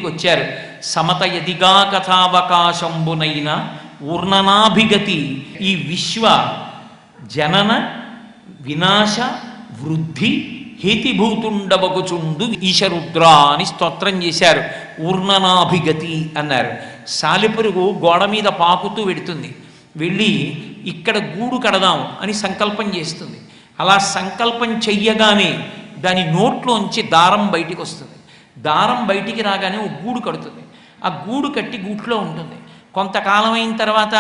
వచ్చారు. సమత యదిగా కథావకాశంబునైన ఊర్ణనాభిగతి ఈ విశ్వ జనన వినాశ వృద్ధి హేతిభూతుండబగుచుండు ఈశరుద్ర అని స్తోత్రం చేశారు. ఊర్ణనాభిగతి అన్నారు. సాలెపురుగు గోడ మీద పాకుతూ వెడుతుంది. వెళ్ళి ఇక్కడ గూడు కడదాం అని సంకల్పం చేస్తుంది. అలా సంకల్పం చెయ్యగానే దాని నోట్లోంచి దారం బయటికి వస్తుంది. దారం బయటికి రాగానే ఒక గూడు కడుతుంది. ఆ గూడు కట్టి గూట్లో ఉంటుంది. కొంతకాలం అయిన తర్వాత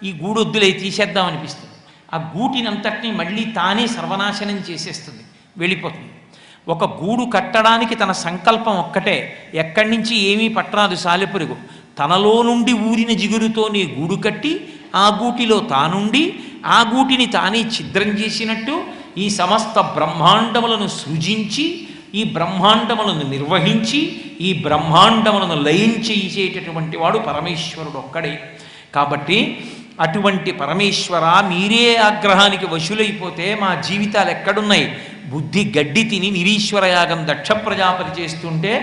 ఈ గూడు వద్దులే తీసేద్దాం అనిపిస్తుంది. ఆ గూటినంతటినీ మళ్ళీ తానే సర్వనాశనం చేసేస్తుంది, వెళ్ళిపోతుంది. ఒక గూడు కట్టడానికి తన సంకల్పం ఒక్కటే, ఎక్కడి నుంచి ఏమీ పట్టరాదు. సాలెపురుగు తనలో నుండి ఊరిన జిగురుతోనే గూడు కట్టి ఆ గూటిలో తానుండి ఆ గూటిని తానే ఛిద్రం చేసినట్టు ఈ సమస్త బ్రహ్మాండములను సృజించి ఈ బ్రహ్మాండములను నిర్వహించి ఈ బ్రహ్మాండములను లయం చేసేటటువంటి వాడు పరమేశ్వరుడు ఒక్కడే. కాబట్టి అటువంటి పరమేశ్వర, మీరే ఆగ్రహానికి వశులైపోతే మా జీవితాలు ఎక్కడున్నాయి? బుద్ధి గడ్డి తిని నిరీశ్వర యాగం దక్ష ప్రజాపతి చేస్తుంటే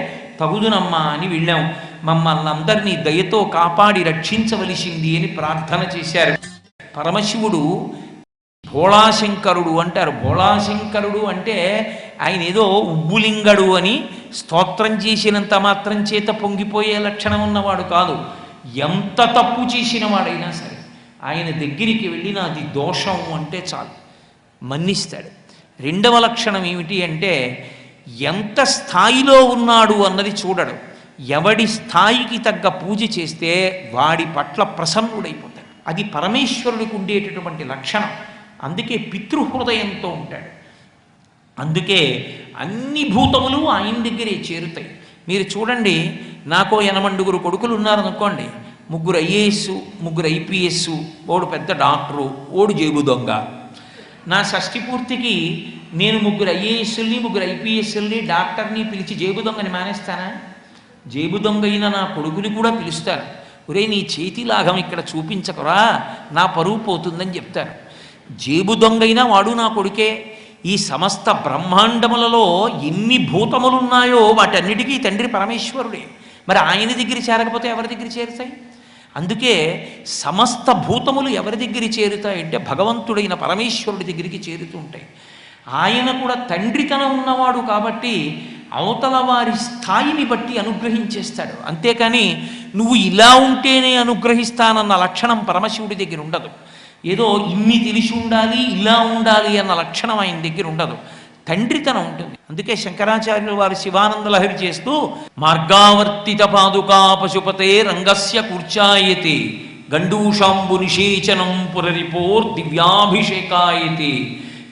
తగుదునమ్మా అని వెళ్ళాం. మమ్మల్ని అందరినీ దయతో కాపాడి రక్షించవలసింది అని ప్రార్థన చేశారు. పరమశివుడు భోళాశంకరుడు అంటారు. భోళాశంకరుడు అంటే ఆయన ఏదో ఉబ్బులింగడు అని స్తోత్రం చేసినంత మాత్రం చేత పొంగిపోయే లక్షణం ఉన్నవాడు కాదు. ఎంత తప్పు చేసిన వాడైనా సరే ఆయన దగ్గరికి వెళ్ళిన అది దోషం అంటే చాలు, మన్నిస్తాడు. రెండవ లక్షణం ఏమిటి అంటే ఎంత స్థాయిలో ఉన్నాడు అన్నది చూడడు. ఎవడి స్థాయికి తగ్గ పూజ చేస్తే వాడి పట్ల ప్రసన్నుడైపోతాడు. అది పరమేశ్వరుడికి ఉండేటటువంటి లక్షణం. అందుకే పితృహృదయంతో ఉంటాడు. అందుకే అన్ని భూతములు ఆయన దగ్గరే చేరుతాయి. మీరు చూడండి, నాకో 80 కొడుకులు ఉన్నారనుకోండి, 3 ఐఏఎస్, 3 ఐపీఎస్, ఓడు పెద్ద డాక్టరు, ఓడు జేబు దొంగ. నా షష్ఠి పూర్తికి నేను 3 ఐఏఎస్ని 3 ఐపీఎస్ని డాక్టర్ని పిలిచి జేబు దొంగని మానేస్తానా? జేబు దొంగ అయిన నా కొడుకుని కూడా పిలుస్తాను. ఒరే, నీ చేతి లాఘం ఇక్కడ చూపించకురా, నా పరువు పోతుందని చెప్తాను. జేబు దొంగైనా వాడు నా కొడుకే. ఈ సమస్త బ్రహ్మాండములలో ఎన్ని భూతములున్నాయో వాటన్నిటికీ తండ్రి పరమేశ్వరుడే. మరి ఆయన దగ్గర చేరకపోతే ఎవరి దగ్గర చేరుతాయి? అందుకే సమస్త భూతములు ఎవరి దగ్గర చేరుతాయంటే భగవంతుడైన పరమేశ్వరుడి దగ్గరికి చేరుతూ ఉంటాయి. ఆయన కూడా తండ్రితనం ఉన్నవాడు కాబట్టి అవతల వారి స్థాయిని బట్టి అనుగ్రహించేస్తాడు. అంతేకాని నువ్వు ఇలా ఉంటేనే అనుగ్రహిస్తానన్న లక్షణం పరమశివుడి దగ్గర ఉండదు. ఏదో ఇన్ని తెలిసి ఉండాలి, ఇలా ఉండాలి అన్న లక్షణం ఆయన దగ్గర ఉండదు. తండ్రితనం ఉంటుంది. అందుకే శంకరాచార్యులు వారు శివానంద లహరి చేస్తూ మార్గావర్తిత పాదుకా పశుపతే రంగస్య కూర్చాయతే గండూషాంబు నిషేచనం పురరిపోర్ దివ్యాభిషేకాయతే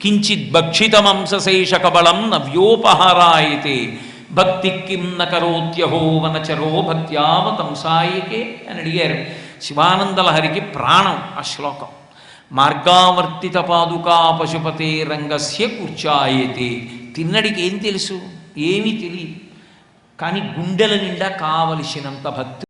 కించిత్ భక్షితమంశేష కబళం నవ్యోపహారాయతే భక్తి కిం నకరోత్యహో వనచరో భక్త్యావతంసాయకే అని అడిగారు. శివానంద లహరికి ప్రాణం ఆ శ్లోకం. మార్గావర్తిత పాదుకా పశుపతే రంగస్య కూర్చాయతే. తిన్నడికి ఏం తెలుసు? ఏమీ తెలియదు. కానీ గుండెల నిండా కావలసినంత భక్తి